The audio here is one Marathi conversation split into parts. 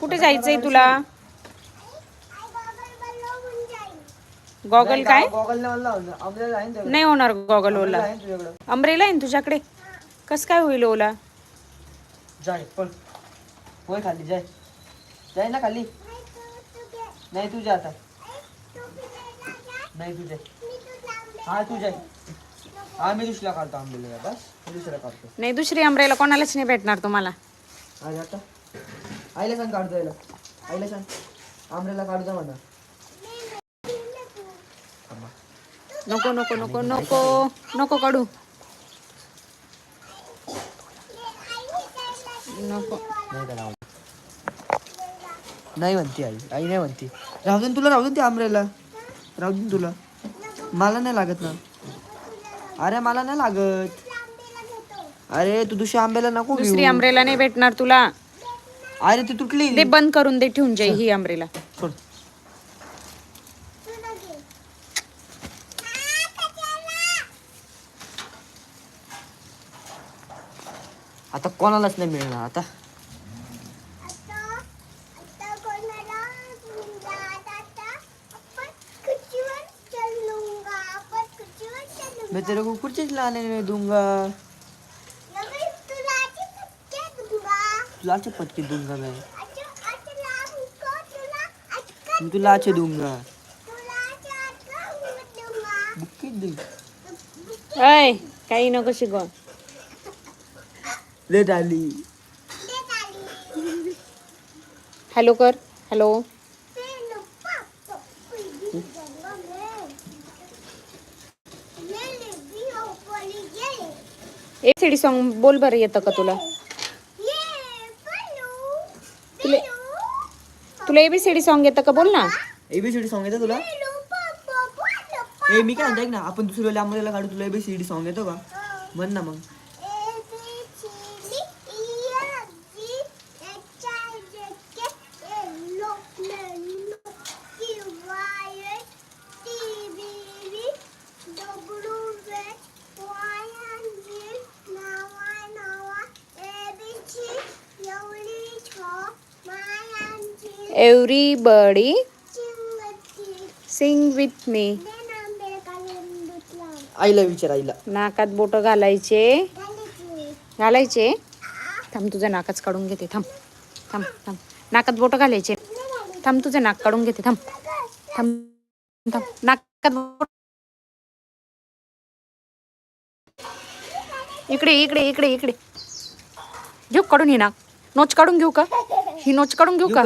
कुठे जायचंय तुला? गॉगल काय? नाही होणार गॉगल ओला. अम्ब्रेला आहे ना तुझ्याकडे? कस काय होईल ओला? जाय पण होय खाली जाय. जाय ना खाली. नाही तुझ्या आता. नाही तुझे. हा तुझे. हा मी दुसऱ्या काढतो आंबेला बस. दुसऱ्या काढतो. नाही दुसरी अम्ब्रेला कोणालाच नाही भेटणार तुम्हाला. अरे आता आईला सांग काढतो याला. आईला सांग आंबेला काढतो म्हणा. नको नको नको नको नको काढू. नको. नाही म्हणती आई. आई नाही म्हणती. राहू दे तुला, राहू दे ती आंबेला. राहू दे तुला. मला नाही लागत ना. अरे मला नाही लागत. अरे तू दुसऱ्या आंब्याला नको घेऊ. दुसरी अम्ब्रेला नाही भेटणार तुला. अरे ती तुटली. दे बंद करून दे, ठेवून जाई ही अम्ब्रेला. सोड. आता कोणालाच नाही मिळणार आता. मैं तेरे को कुछ लाने नहीं दूंगा. लाचे पटके दूंगा मैं लाचे दूंगा. बुक्की दे. ऐ काही नको शिकव. ले डाली. हॅलो कर. हॅलो. ABCD सॉन्ग बोल बरं, येतं का तुला? तुला ABCD सॉन्ग येतं का? बोल ना. ABCD सॉन्ग येतं तुला? ए मी काय म्हणतो ना, आपण दुसऱ्या लांबरेला काढू. तुला ABCD सॉन्ग येतो का? म्हण ना मग. Everybody sing with me. आईला विचार आईला. नाकात बोट घालायचे. घालायचे. थांब तुझं नाकच काढून घेते. थांब थांब थांब. नाकात बोट घालायचे. थांब तुझं नाक काढून घेते. थांब थांब थांब. नाकात बोट. इकडे इकडे इकडे इकडे. घेऊ काढून ही नाक. नोच काढून घेऊ का? ही नोच काढून घेऊ का?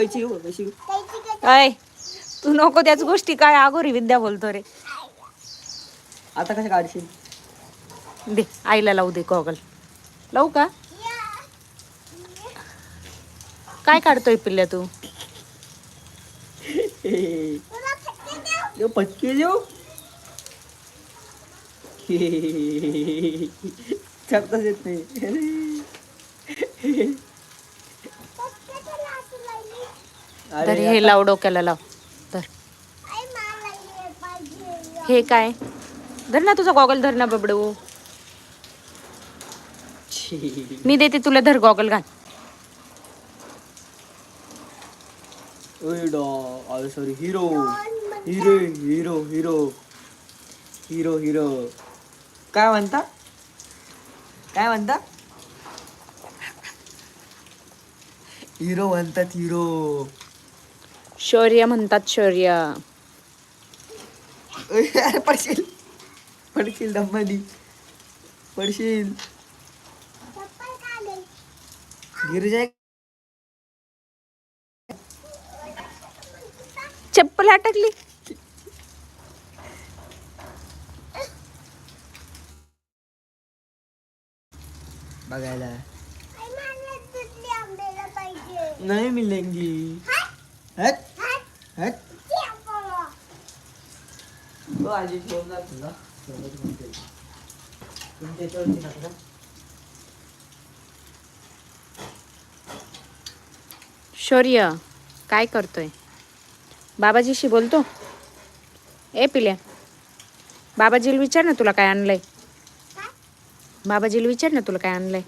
अय तू नको त्याच गोष्टी. काय अगोरी विद्या बोलतो रे. आता कसं काढशील? दे आईला लावू दे गॉगल. लावू का? काय काढतोय पिल्ल्या तू? पटके देऊ. छापताच येत नाही. तर हे लाव डोक्याला लाव. तर हे काय? धर ना तुझा गॉगल. धर ना बबडू. मी देते तुला. धर गॉगल घाल. Sorry hero hero hero hero hero hero. काय म्हणता? काय म्हणता? हिरो म्हणतात. हिरो. शौर्य म्हणतात. शौर्य. अरे पडशील. पडशील दमनी. पडशील. गिर जाय. चप्पल अटकली. बघायला नहीं मिलेंगी. हट हट. तो आजी ठेवणार तुला. शौर्य काय करतोय? बाबाजीशी बोलतो. ए पिल्या, बाबाजीला विचार ना तुला काय आणलंय. बाबाजीला विचार ना तुला काय आणलंय.